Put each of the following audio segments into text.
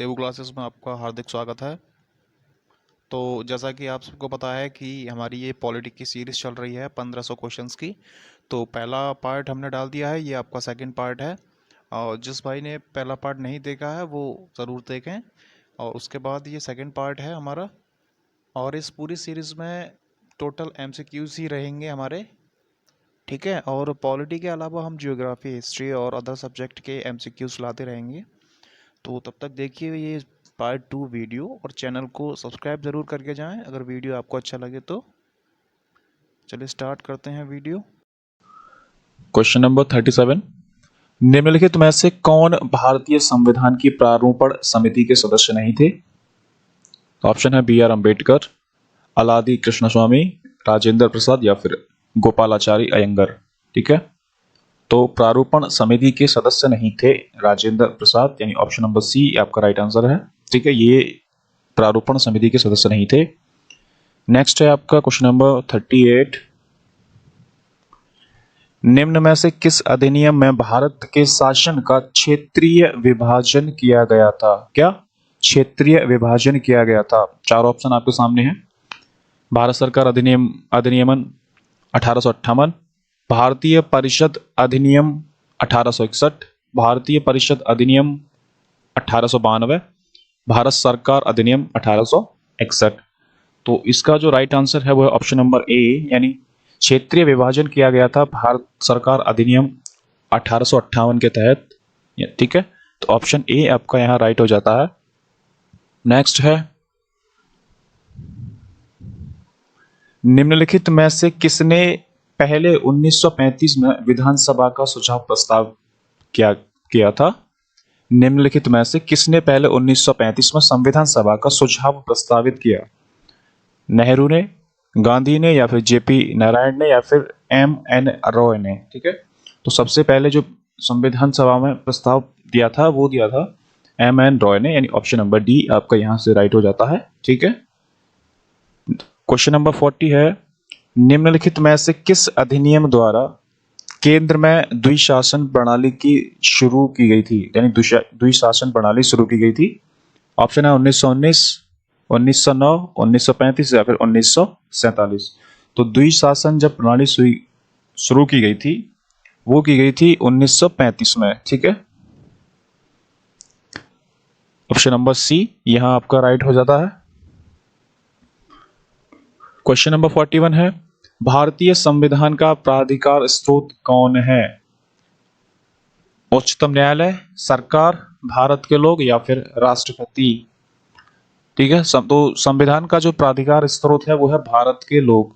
तेवु classes में आपका हार्दिक स्वागत है। तो जैसा कि आप सबको पता है कि हमारी ये पॉलिटिक्स की सीरीज चल रही है 1500 क्वेश्चंस की। तो पहला पार्ट हमने डाल दिया है, ये आपका सेकंड पार्ट है। और जिस भाई ने पहला पार्ट नहीं देखा है वो ज़रूर देखें। और उसके बाद ये सेकंड पार्ट है हमारा। और इस पूरी सीरीज़ में टोटल एमसीक्यूज ही रहेंगे हमारे, ठीक है। और पॉलिटी के अलावा हम जियोग्राफी, हिस्ट्री और अदर सब्जेक्ट के एमसीक्यूज लाते रहेंगे। तो तब तक देखिए ये पार्ट 2 वीडियो, और चैनल को सब्सक्राइब ज़रूर करके जाएं अगर वीडियो आपको अच्छा लगे तो। चलिए स्टार्ट करते हैं वीडियो। क्वेश्चन नंबर 37, निम्नलिखित में से कौन भारतीय संविधान की प्रारूपण समिति के सदस्य नहीं थे? ऑप्शन है बी आर अम्बेडकर, अलादी कृष्णस्वामी, राजेंद्र प्रसाद या फिर गोपालाचारी अयंगर। ठीक है, तो प्रारूपण समिति के सदस्य नहीं थे राजेंद्र प्रसाद, यानी ऑप्शन नंबर सी आपका राइट आंसर है। ठीक है, ये प्रारूपण समिति के सदस्य नहीं थे। नेक्स्ट है आपका क्वेश्चन नंबर 38, निम्न में से किस अधिनियम में भारत के शासन का क्षेत्रीय विभाजन किया गया था? क्या क्षेत्रीय विभाजन किया गया था? चार ऑप्शन आपके सामने हैं। भारत सरकार अधिनियमन 1858, भारतीय परिषद अधिनियम 1861, भारतीय परिषद अधिनियम 1892, भारत सरकार अधिनियम 1861। तो इसका जो राइट आंसर है वो है ऑप्शन नंबर ए, यानी क्षेत्रीय विभाजन किया गया था भारत सरकार अधिनियम 1858 के तहत। ठीक है, तो ऑप्शन ए आपका यहां राइट हो जाता है। नेक्स्ट है, निम्नलिखित में से किसने पहले 1935 में विधानसभा का सुझाव प्रस्ताव किया था? निम्नलिखित में से किसने पहले 1935 में संविधान सभा का सुझाव प्रस्तावित किया? नेहरू ने, गांधी ने या फिर जेपी नारायण ने या फिर एम एन रॉय ने? ठीक है, तो सबसे पहले जो संविधान सभा में प्रस्ताव दिया था वो दिया था एम एन रॉय ने, यानी ऑप्शन नंबर डी आपका यहां से राइट हो जाता है। ठीक है, क्वेश्चन नंबर 40 है, निम्नलिखित में से किस अधिनियम द्वारा केंद्र में द्विशासन प्रणाली की शुरू की गई थी, यानी द्विशासन प्रणाली शुरू की गई थी? ऑप्शन है 1919, 1909, 1935 या फिर 1947। तो द्विशासन जब प्रणाली शुरू की गई थी वो की गई थी 1935 में। ठीक है, ऑप्शन नंबर सी यहां आपका राइट हो जाता है। क्वेश्चन नंबर 41 है, भारतीय संविधान का प्राधिकार स्रोत कौन है? उच्चतम न्यायालय, सरकार, भारत के लोग या फिर राष्ट्रपति? ठीक है, तो संविधान का जो प्राधिकार स्रोत है वो है भारत के लोग।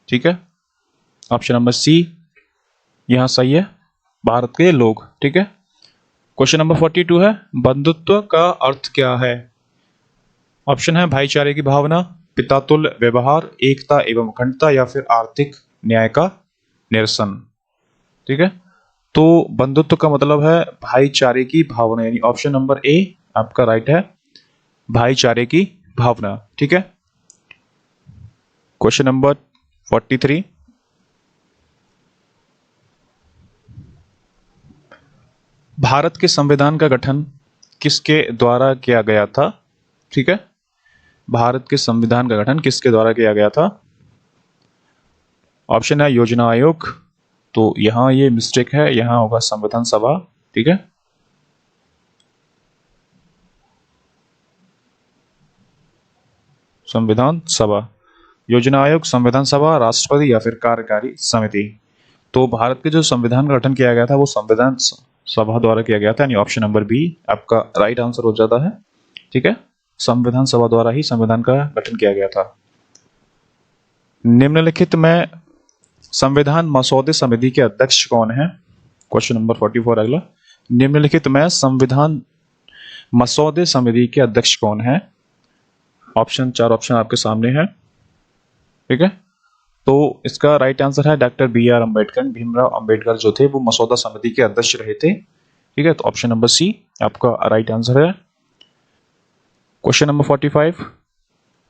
ठीक है, ऑप्शन नंबर सी यहां सही है, भारत के लोग। ठीक है, क्वेश्चन नंबर 42 है, बंधुत्व का अर्थ क्या है? ऑप्शन है भाईचारे की भावना, पितातुल्य व्यवहार, एकता एवं अखंडता या फिर आर्थिक न्याय का निरसन। ठीक है, तो बंधुत्व का मतलब है भाईचारे की भावना, यानी ऑप्शन नंबर ए आपका राइट है, भाईचारे की भावना। ठीक है, क्वेश्चन नंबर 43, भारत के संविधान का गठन किसके द्वारा किया गया था? ठीक है, भारत के संविधान का गठन किसके द्वारा किया गया था? ऑप्शन है योजना आयोग, तो यहां ये मिस्टेक है, यहां होगा संविधान सभा। ठीक है, संविधान सभा, योजना आयोग, संविधान सभा, राष्ट्रपति या फिर कार्यकारी समिति। तो भारत के जो संविधान का गठन किया गया था वो संविधान सभा द्वारा किया गया था, यानी ऑप्शन नंबर बी आपका राइट आंसर हो जाता है। ठीक है, संविधान सभा द्वारा ही संविधान का गठन किया गया था। निम्नलिखित में संविधान मसौदे समिति के अध्यक्ष कौन है? क्वेश्चन नंबर 44 अगला, निम्नलिखित में संविधान मसौदे समिति के अध्यक्ष कौन है? चार ऑप्शन आपके सामने है। ठीक है, तो इसका राइट आंसर है doctor B R Ambedkar, Bhimrao Ambedkar जो थे वो मसौदा समिति के अध्यक्ष रहे थे। ठीक है, तो ऑप्शन नंबर सी आपका राइट आंसर है। क्वेश्चन नंबर 45,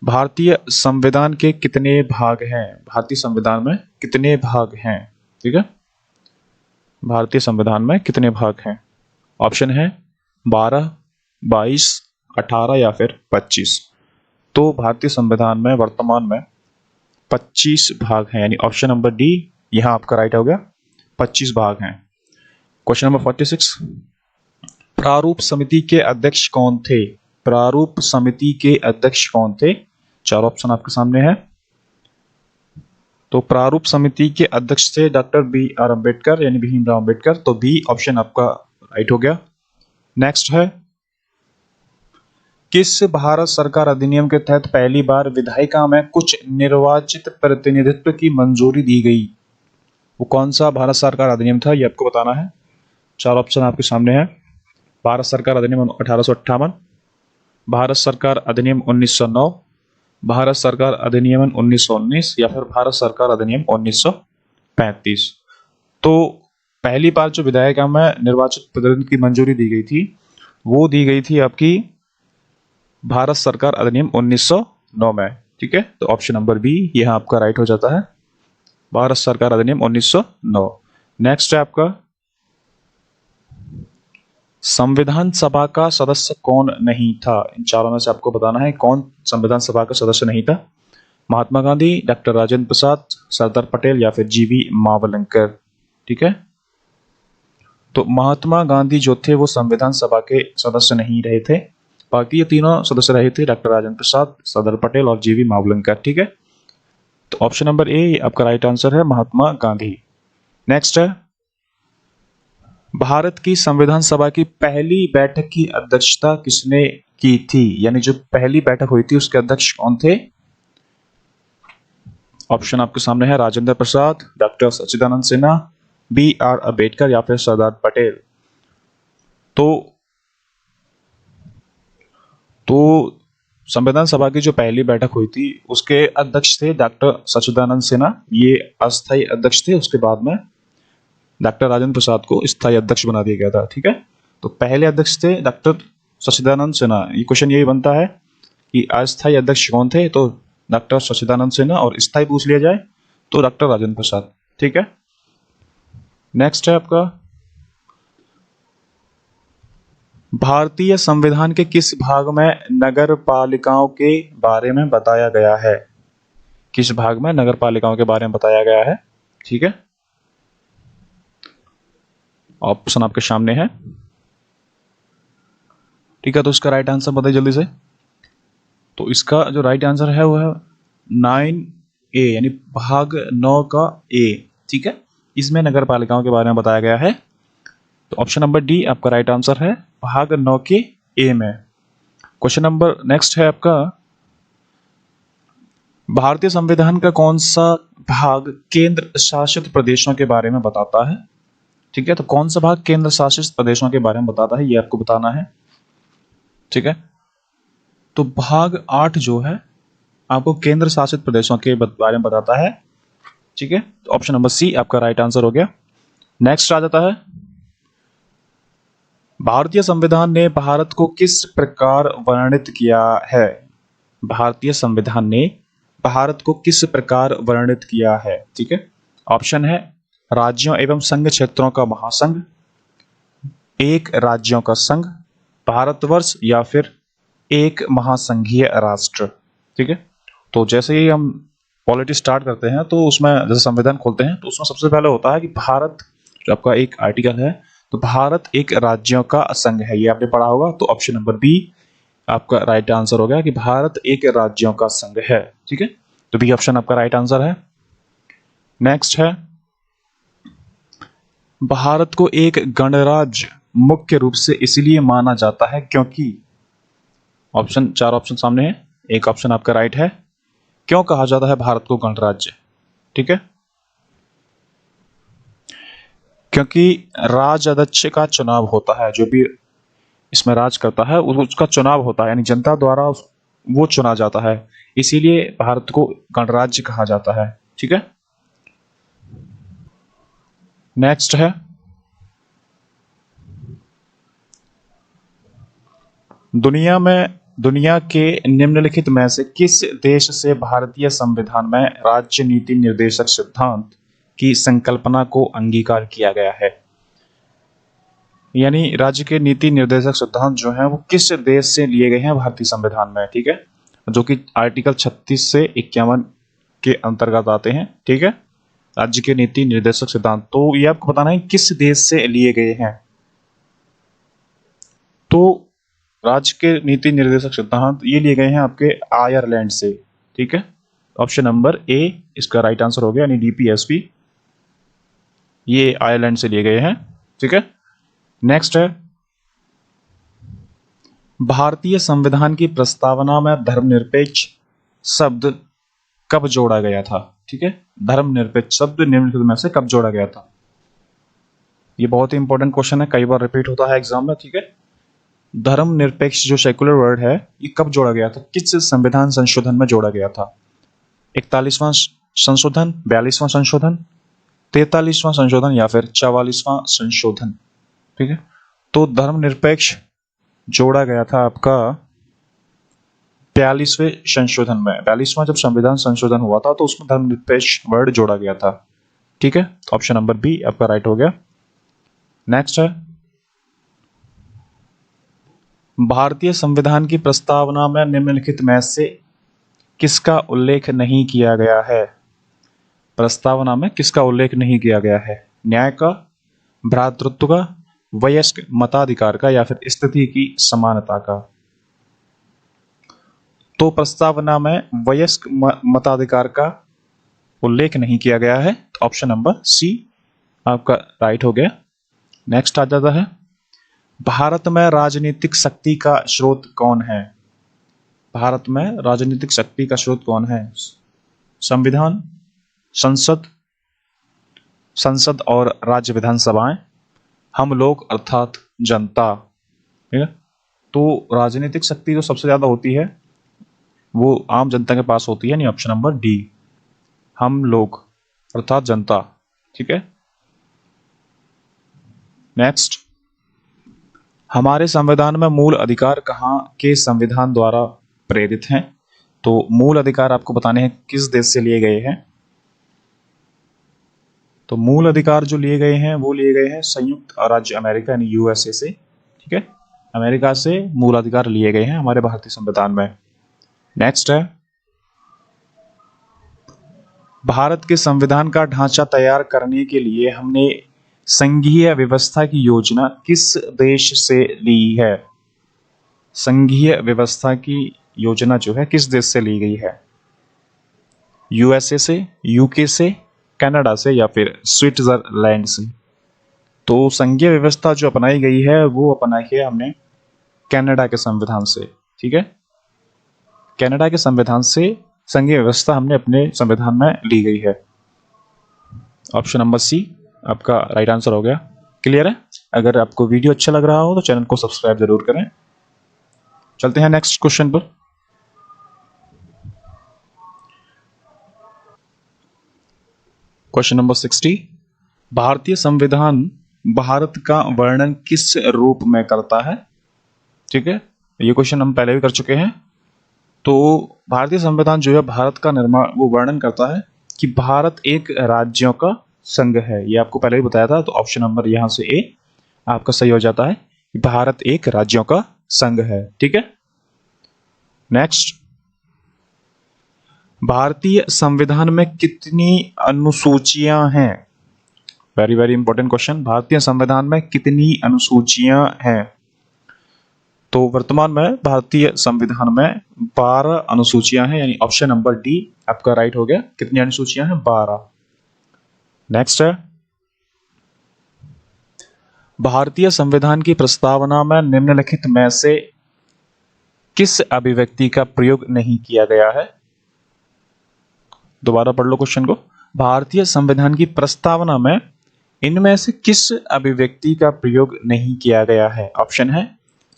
भारतीय संविधान के कितने भाग हैं? भारतीय संविधान में कितने भाग हैं? ठीक है, भारतीय संविधान में कितने भाग हैं? ऑप्शन है 12, 22, 18 या फिर 25? तो भारतीय संविधान में वर्तमान में 25 भाग हैं, यानी ऑप्शन नंबर डी यहां आपका राइट हो गया, 25 भाग हैं। क्वेश्चन नंबर 46, प्रारूप समिति के अध्यक्ष कौन थे? प्रारूप समिति के अध्यक्ष कौन थे? 4 ऑप्शन आपके सामने है। तो प्रारूप समिति के अध्यक्ष थे डॉक्टर बी आर अम्बेडकर, यानी भीमराव अम्बेडकर। तो बी ऑप्शन आपका राइट हो गया। नेक्स्ट है, किस भारत सरकार अधिनियम के तहत पहली बार विधायिका में कुछ निर्वाचित प्रतिनिधित्व की मंजूरी दी गई? वो कौन सा भारत सरकार अधिनियम था, ये आपको बताना है। 4 ऑप्शन आपके सामने है। भारत सरकार अधिनियम 1858, भारत सरकार अधिनियम 1909, भारत सरकार अधिनियम 1919 या फिर भारत सरकार अधिनियम 1935। तो पहली बार जो विधायिका में निर्वाचित प्रतिनिधि की मंजूरी दी गई थी वो दी गई थी आपकी भारत सरकार अधिनियम 1909 में। ठीक है, तो ऑप्शन नंबर बी यहां आपका राइट हो जाता है, भारत सरकार अधिनियम 1909। नेक्स्ट है आपका, संविधान सभा का सदस्य कौन नहीं था? इन चारों में से आपको बताना है कौन संविधान सभा का सदस्य नहीं था। महात्मा गांधी, डॉक्टर राजेंद्र प्रसाद, सरदार पटेल या फिर जीवी मावलंकर। ठीक है, तो महात्मा गांधी जो थे वो संविधान सभा के सदस्य नहीं रहे थे, बाकी ये तीनों सदस्य रहे थे, डॉक्टर राजेंद्र प्रसाद, सरदार पटेल और जीवी मावलंकर। ठीक है, तो ऑप्शन नंबर ए आपका राइट आंसर है, महात्मा गांधी। नेक्स्ट है, भारत की संविधान सभा की पहली बैठक की अध्यक्षता किसने की थी? यानी जो पहली बैठक हुई थी उसके अध्यक्ष कौन थे? ऑप्शन आपके सामने है, Rajendra Prasad, doctor Sachchidanand Sinha, B R Ambedkar या फिर सरदार पटेल। तो संविधान सभा की जो पहली बैठक हुई थी उसके अध्यक्ष थे डॉक्टर सच्चिदानंद सिन्हा, ये अस्थायी अध्यक्ष थे। उसके बाद में डॉक्टर राजेंद्र प्रसाद को स्थायी अध्यक्ष बना दिया गया था। ठीक है, तो पहले अध्यक्ष थे डॉक्टर सच्चिदानंद सिन्हा। ये क्वेश्चन यही बनता है कि अस्थायी अध्यक्ष कौन थे, तो डॉक्टर सच्चिदानंद सिन्हा, और स्थायी पूछ लिया जाए तो डॉक्टर राजेंद्र प्रसाद। ठीक है, नेक्स्ट है आपका, भारतीय संविधान के किस भाग में नगर पालिकाओं के बारे में बताया गया है? किस भाग में नगर पालिकाओं के बारे में बताया गया है? ठीक है, ऑप्शन आपके सामने है। ठीक है, तो इसका राइट आंसर बताइए जल्दी से। तो इसका जो राइट आंसर है वो है 9A, यानी भाग 9 का ए। ठीक है, इसमें नगर पालिकाओं के बारे में बताया गया है। तो ऑप्शन नंबर डी आपका राइट आंसर है, भाग 9 के ए में। क्वेश्चन नंबर नेक्स्ट है आपका, भारतीय संविधान का कौन सा भाग केंद्र शासित प्रदेशों के बारे में बताता है? ठीक है, तो कौन सा भाग केंद्र शासित प्रदेशों के बारे में बताता है ये आपको बताना है। ठीक है, तो भाग 8 जो है आपको केंद्र शासित प्रदेशों के बारे में बताता है। ठीक है, तो ऑप्शन नंबर सी आपका राइट आंसर हो गया। नेक्स्ट आ जाता है, भारतीय संविधान ने भारत को किस प्रकार वर्णित किया है? भारतीय संविधान ने भारत को किस प्रकार वर्णित किया है? ठीक है, ऑप्शन है, राज्यों एवं संघ क्षेत्रों का महासंघ, एक राज्यों का संघ, भारतवर्ष या फिर एक महासंघीय राष्ट्र। ठीक है, तो जैसे ही हम पॉलिटी स्टार्ट करते हैं तो उसमें जैसे संविधान खोलते हैं तो उसमें सबसे पहले होता है कि भारत, जो आपका एक आर्टिकल है, तो भारत एक राज्यों का संघ है, ये आपने पढ़ा होगा। तो ऑप्शन नंबर बी आपका राइट आंसर हो गया कि भारत एक राज्यों का संघ है। ठीक है, तो बी ऑप्शन आपका राइट आंसर है। नेक्स्ट है, भारत को एक गणराज्य मुख्य रूप से इसलिए माना जाता है क्योंकि, ऑप्शन 4 ऑप्शन सामने है, एक ऑप्शन आपका राइट है, क्यों कहा जाता है भारत को गणराज्य? ठीक है, क्योंकि राजाध्यक्ष का चुनाव होता है, जो भी इसमें राज करता है उसका चुनाव होता है, यानी जनता द्वारा वो चुना जाता है, इसीलिए भारत को गणराज्य कहा जाता है। ठीक है, नेक्स्ट है, दुनिया के निम्नलिखित में से किस देश से भारतीय संविधान में राज्य नीति निर्देशक सिद्धांत की संकल्पना को अंगीकार किया गया है? यानी राज्य के नीति निर्देशक सिद्धांत जो हैं वो किस देश से लिए गए हैं भारतीय संविधान में, ठीक है, जो कि आर्टिकल 36 से 51 के अंतर्गत आते हैं, ठीक है। राज्य के नीति निर्देशक सिद्धांत, तो ये आपको बताना है किस देश से लिए गए हैं। तो राज्य के नीति निर्देशक सिद्धांत ये लिए गए हैं आपके आयरलैंड से, ठीक है। ऑप्शन नंबर ए इसका राइट आंसर हो गया, यानी डीपीएसपी ये आयरलैंड से लिए गए हैं, ठीक है। नेक्स्ट है, भारतीय संविधान की प्रस्तावना में धर्मनिरपेक्ष शब्द कब जोड़ा गया था, ठीक है। धर्मनिरपेक्ष शब्द निम्नलिखित में से कब जोड़ा गया था। ये बहुत ही इंपॉर्टेंट क्वेश्चन है, कई बार रिपीट होता है एग्जाम में, ठीक है। धर्मनिरपेक्ष जो सेकुलर वर्ड है ये कब जोड़ा गया था, किस संविधान संशोधन में जोड़ा गया था। 41वां संशोधन, 42वां संशोधन, 43वां संशोधन या फिर 44वां संशोधन, ठीक है। तो धर्मनिरपेक्ष जोड़ा गया था आपका 42वें संशोधन में। 42वां जब संविधान संशोधन हुआ था तो उसमें धर्मनिरपेक्ष वर्ड जोड़ा गया था, ठीक है। ऑप्शन नंबर बी आपका राइट हो गया। नेक्स्ट है, भारतीय संविधान की प्रस्तावना में निम्नलिखित में से किसका उल्लेख नहीं किया गया है। प्रस्तावना में किसका उल्लेख नहीं किया गया है। न्याय का, भ्रातृत्व का, वयस्क मताधिकार का या फिर स्थिति की समानता का। तो प्रस्तावना में वयस्क मताधिकार का उल्लेख नहीं किया गया है, ऑप्शन नंबर सी आपका राइट हो गया। नेक्स्ट आ जाता है, भारत में राजनीतिक शक्ति का स्रोत कौन है। भारत में राजनीतिक शक्ति का स्रोत कौन है। संविधान, संसद और राज्य विधानसभाएं, हम लोग अर्थात जनता, ठीक है। तो राजनीतिक शक्ति जो सबसे ज्यादा होती है वो आम जनता के पास होती है, यानी ऑप्शन नंबर डी हम लोग अर्थात जनता, ठीक है। नेक्स्ट, हमारे संविधान में मूल अधिकार कहाँ के संविधान द्वारा प्रेरित हैं। तो मूल अधिकार आपको बताने हैं किस देश से लिए गए हैं। तो मूल अधिकार जो लिए गए हैं वो लिए गए हैं संयुक्त राज्य अमेरिका यानी यूएसए से, ठीक है। अमेरिका से मूल अधिकार लिए गए हैं हमारे भारतीय संविधान में। नेक्स्ट है, भारत के संविधान का ढांचा तैयार करने के लिए हमने संघीय व्यवस्था की योजना किस देश से ली है। संघीय व्यवस्था की योजना जो है किस देश से ली गई है। यूएसए से, यूके से, कनाडा से या फिर स्विट्जरलैंड से। तो संघीय व्यवस्था जो अपनाई गई है वो अपनाई है हमने कनाडा के संविधान से, ठीक है। कनाडा के संविधान से संघीय व्यवस्था हमने अपने संविधान में ली गई है। ऑप्शन नंबर सी आपका राइट आंसर हो गया। क्लियर है। अगर आपको वीडियो अच्छा लग रहा हो तो चैनल को सब्सक्राइब जरूर करें। चलते हैं नेक्स्ट क्वेश्चन पर। क्वेश्चन नंबर 60, भारतीय संविधान भारत का वर्णन किस रूप में करता है, ठीक है। ये क्वेश्चन हम पहले भी कर चुके हैं। तो भारतीय संविधान जो है भारत का निर्माण वो वर्णन करता है कि भारत एक राज्यों का संघ है। ये आपको पहले ही बताया था। तो ऑप्शन नंबर यहां से ए आपका सही हो जाता है, भारत एक राज्यों का संघ है, ठीक है। नेक्स्ट, भारतीय संविधान में कितनी अनुसूचियां हैं। Very very important question. भारतीय संविधान में कितनी अनुसूचियां हैं। तो वर्तमान में भारतीय संविधान में 12 अनुसूचियां हैं, यानी ऑप्शन नंबर डी आपका राइट हो गया। कितनी अनुसूचियां हैं, 12। नेक्स्ट है, भारतीय संविधान की प्रस्तावना में निम्नलिखित में से किस अभिव्यक्ति का प्रयोग नहीं किया गया है। दोबारा पढ़ लो क्वेश्चन को। भारतीय संविधान की प्रस्तावना में इनमें से किस अभिव्यक्ति का प्रयोग नहीं किया गया है। ऑप्शन है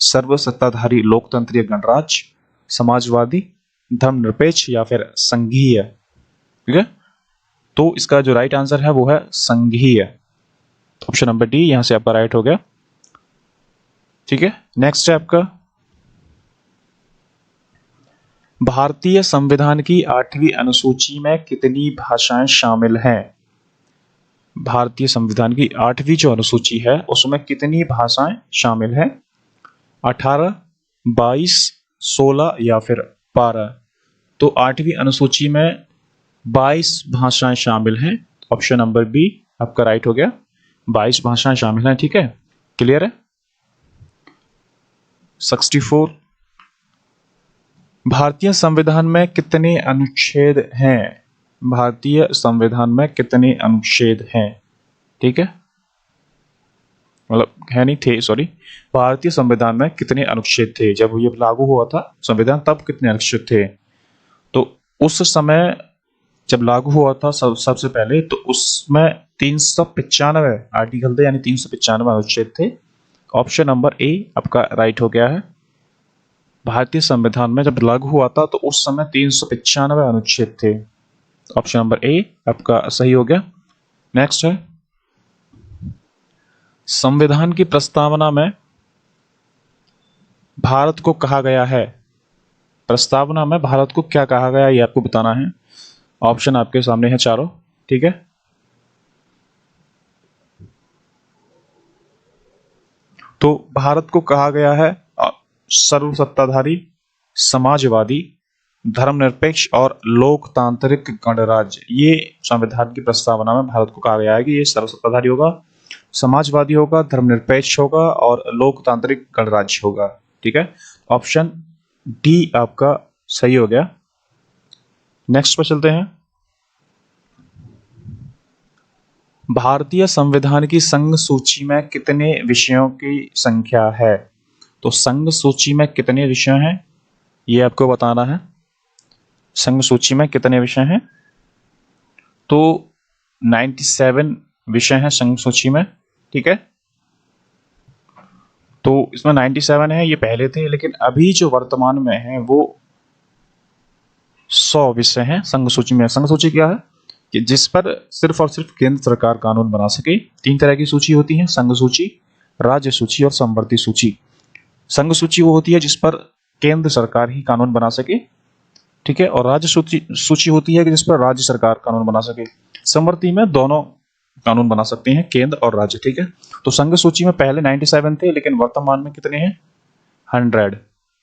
सर्वसत्ताधारी लोकतंत्रीय गणराज्य, समाजवादी, धर्मनिरपेक्ष या फिर संघीय, ठीक है। तो इसका जो राइट आंसर है वो है संघीय। ऑप्शन नंबर डी यहां से आपका राइट हो गया, ठीक है। नेक्स्ट है आपका, भारतीय संविधान की 8वीं अनुसूची में कितनी भाषाएं शामिल हैं। भारतीय संविधान की 8वीं जो अनुसूची है उसमें कितनी भाषाएं शामिल हैं? 18, 22, 16 या फिर 12? तो 8वीं अनुसूची में 22 भाषाएं शामिल हैं। ऑप्शन नंबर बी आपका राइट हो गया, 22 भाषाएं शामिल हैं। ठीक है, क्लियर है। 64, भारतीय संविधान में कितने अनुच्छेद हैं? भारतीय संविधान में कितने अनुच्छेद हैं? ठीक है, मतलब है नहीं थे, सॉरी। भारतीय संविधान में कितने अनुच्छेद थे जब ये लागू हुआ था संविधान, तब कितने अनुच्छेद थे? तो उस समय जब लागू हुआ था सबसे पहले, तो उसमें 395 आर्टिकल थे, यानी 395 अनुच्छेद थे। ऑप्शन नंबर ए आपका राइट हो गया है। भारतीय संविधान में जब लागू हुआ था तो उस समय 395 अनुच्छेद थे। ऑप्शन नंबर ए आपका सही हो गया। नेक्स्ट है, संविधान की प्रस्तावना में भारत को कहा गया है। प्रस्तावना में भारत को क्या कहा गया ये आपको बताना है। ऑप्शन आपके सामने है चारों। ठीक है, तो भारत को कहा गया है सर्वसत्ताधारी, समाजवादी, धर्मनिरपेक्ष और लोकतांत्रिक गणराज्य। ये संविधान की प्रस्तावना में भारत को कहा गया है कि ये सर्वसत्ताधारी होगा, समाजवादी होगा, धर्मनिरपेक्ष होगा और लोकतांत्रिक गणराज्य होगा। ठीक है, ऑप्शन डी आपका सही हो गया। नेक्स्ट पर चलते हैं। भारतीय संविधान की संघ सूची में कितने विषयों की संख्या है? तो संघ सूची में कितने विषय हैं ये आपको बताना है। संघ सूची में कितने विषय हैं? तो 97 विषय हैं संघ सूची में। ठीक है, तो इसमें 97 है, ये पहले थे, लेकिन अभी जो वर्तमान में है वो 100 विषय हैं संघ सूची में। संघ सूची क्या है कि जिस पर सिर्फ और सिर्फ केंद्र सरकार कानून बना सके। 3 तरह की सूची होती है, संघ सूची, राज्य सूची और समवर्ती सूची। संघ सूची वो होती है जिस पर केंद्र सरकार ही कानून बना सके। ठीक है, और राज्य सूची होती है कि जिस पर राज्य सरकार कानून बना सके। समवर्ती में दोनों कानून बना सकते हैं, केंद्र और राज्य। ठीक है, तो संघ सूची में पहले 97 थे, लेकिन वर्तमान में कितने हैं? 100।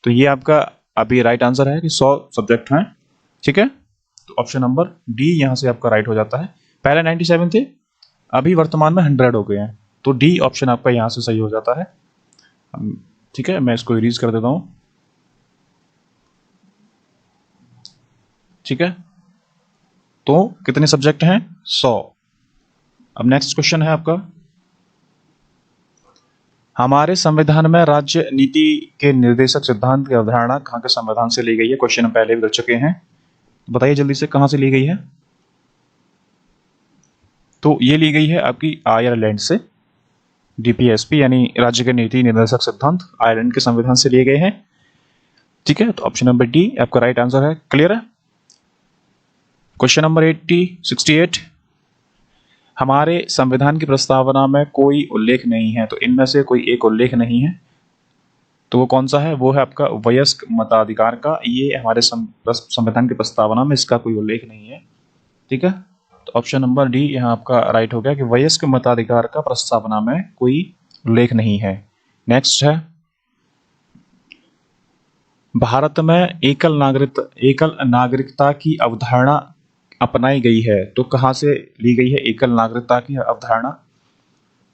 तो ये आपका अभी राइट आंसर है कि 100 सब्जेक्ट हैं। ठीक है, तो ऑप्शन नंबर डी यहां से आपका राइट हो जाता है। पहले 97 थे, अभी वर्तमान में 100 हो गए हैं, तो डी ऑप्शन आपका यहां से सही हो जाता है। ठीक है, मैं इसको इरेज कर देता हूं। ठीक है, तो कितने सब्जेक्ट हैं? 100। अब नेक्स्ट क्वेश्चन है आपका, हमारे संविधान में राज्य नीति के निर्देशक सिद्धांत की अवधारणा कहां के संविधान से ली गई है? क्वेश्चन हम पहले भी कर चुके हैं, बताइए जल्दी से कहां से ली गई है? तो ये ली गई है आपकी आयरलैंड से। डीपीएसपी यानी राज्य के नीति निर्देशक सिद्धांत आयरलैंड के संविधान से लिए गए हैं। ठीक है, तो ऑप्शन नंबर डी आपका राइट आंसर है। क्लियर है। क्वेश्चन नंबर 68, हमारे संविधान की प्रस्तावना में कोई उल्लेख नहीं है, तो इनमें से कोई एक उल्लेख नहीं है, तो वो कौन सा है? वो है आपका वयस्क मताधिकार का। ये हमारे संविधान की प्रस्तावना में इसका कोई उल्लेख नहीं है। ठीक है, तो ऑप्शन नंबर डी यहाँ आपका राइट हो गया कि वयस्क मताधिकार का प्रस्तावना में कोई उल्लेख नहीं है। नेक्स्ट है, भारत में एकल नागरिकता की अवधारणा अपनाई गई है, तो कहां से ली गई है एकल नागरिकता की अवधारणा?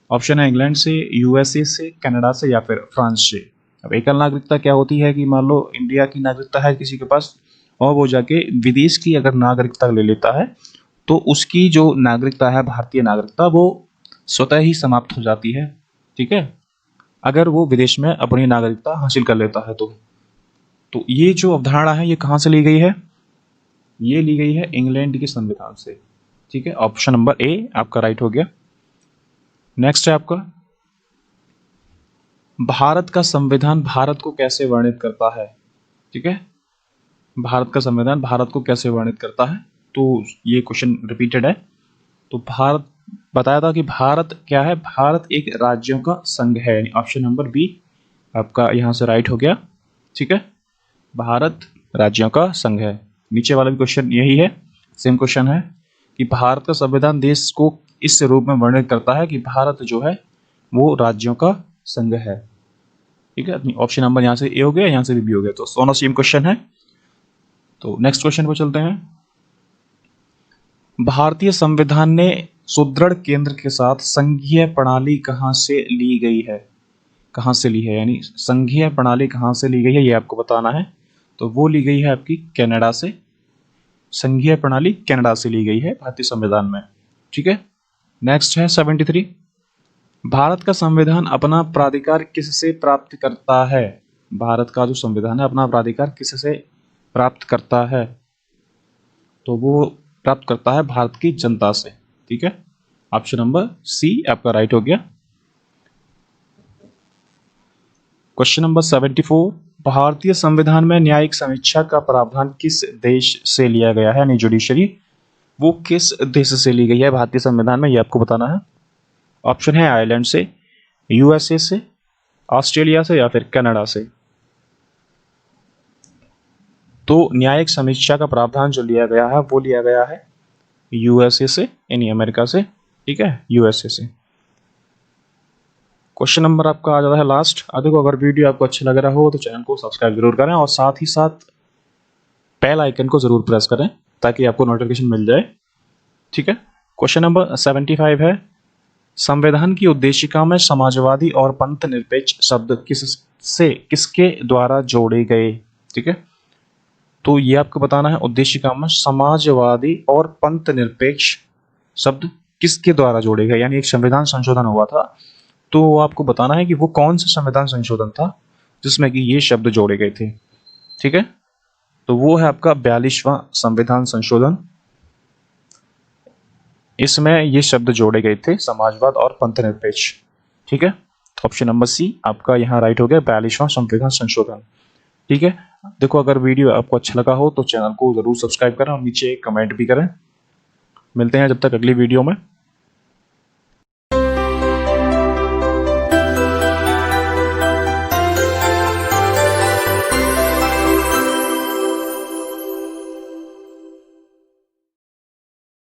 ऑप्शन है इंग्लैंड से, यूएसए से, कनाडा से या फिर फ्रांस से। अब एकल नागरिकता क्या होती है कि मान लो इंडिया की नागरिकता है किसी के पास और वो जाके विदेश की अगर नागरिकता ले लेता है, तो उसकी जो नागरिकता है भारतीय नागरिकता वो स्वतः ही समाप्त हो जाती है। ठीक है, अगर वो विदेश में अपनी नागरिकता हासिल कर लेता है तो ये जो अवधारणा है ये कहां से ली गई है? ये ली गई है इंग्लैंड के संविधान से। ठीक है, ऑप्शन नंबर ए आपका राइट हो गया। नेक्स्ट है आपका, भारत का संविधान भारत को कैसे वर्णित करता है? ठीक है, भारत का संविधान भारत को कैसे वर्णित करता है? तो ये क्वेश्चन रिपीटेड है। तो भारत बताया था कि भारत क्या है? भारत एक राज्यों का संघ है। ऑप्शन नंबर बी आपका यहां से राइट हो गया। ठीक है, भारत राज्यों का संघ है। नीचे वाला भी क्वेश्चन यही है, सेम क्वेश्चन है कि भारत का संविधान देश को इस रूप में वर्णित करता है कि भारत जो है वो राज्यों का संघ है। ठीक है, ऑप्शन नंबर यहाँ से ए हो गया, यहाँ से भी बी हो गया, तो दोनों सेम क्वेश्चन है। तो नेक्स्ट क्वेश्चन पर चलते हैं। भारतीय संविधान ने सुदृढ़ केंद्र के साथ संघीय प्रणाली कहाँ से ली गई है? कहाँ से ली है, यानी संघीय प्रणाली कहाँ से ली गई है, ये आपको बताना है। तो वो ली गई है आपकी कनाडा से। संघीय प्रणाली कनाडा से ली गई है भारतीय संविधान में। ठीक है, नेक्स्ट है 73। भारत का संविधान अपना प्राधिकार किससे प्राप्त करता है? भारत का जो संविधान है अपना प्राधिकार किससे प्राप्त करता है? तो वो प्राप्त करता है भारत की जनता से। ठीक है, ऑप्शन नंबर सी आपका राइट हो गया। Question number 74। भारतीय संविधान में न्यायिक समीक्षा का प्रावधान किस देश से लिया गया है, यानी जुडिशरी वो किस देश से ली गई है भारतीय संविधान में, ये आपको बताना है। ऑप्शन है आयरलैंड से, यूएसए से, ऑस्ट्रेलिया से या फिर कनाडा से। तो न्यायिक समीक्षा का प्रावधान जो लिया गया है वो लिया गया है यूएसए से, यानी अमेरिका से। ठीक है, यूएसए से। क्वेश्चन नंबर आपका आ जाता है लास्ट। देखो, अगर वीडियो आपको अच्छा लग रहा हो तो चैनल को सब्सक्राइब जरूर करें और साथ ही साथ बेल आइकन को जरूर प्रेस करें ताकि आपको नोटिफिकेशन मिल जाए। ठीक है, क्वेश्चन नंबर 75 है, संविधान की उद्देशिका में समाजवादी और पंथ निरपेक्ष शब्द किसके द्वारा जोड़े गए? ठीक है, तो ये आपको बताना है उद्देशिका में समाजवादी और पंथ निरपेक्ष शब्द किसके द्वारा जोड़े गए, यानी एक संविधान संशोधन हुआ था तो आपको बताना है कि वो कौन सा संविधान संशोधन था जिसमें कि ये शब्द जोड़े गए थे। ठीक है, तो वो है आपका 42वां संविधान संशोधन। इसमें ये शब्द जोड़े गए थे समाजवाद और पंथ निरपेक्ष। ठीक है, ऑप्शन नंबर सी आपका यहाँ राइट हो गया, 42वां संविधान संशोधन। ठीक है, देखो, अगर वीडियो आपको अच्छा लगा हो तो चैनल को जरूर सब्सक्राइब करें और नीचे कमेंट भी करें। मिलते हैं जब तक अगली वीडियो में।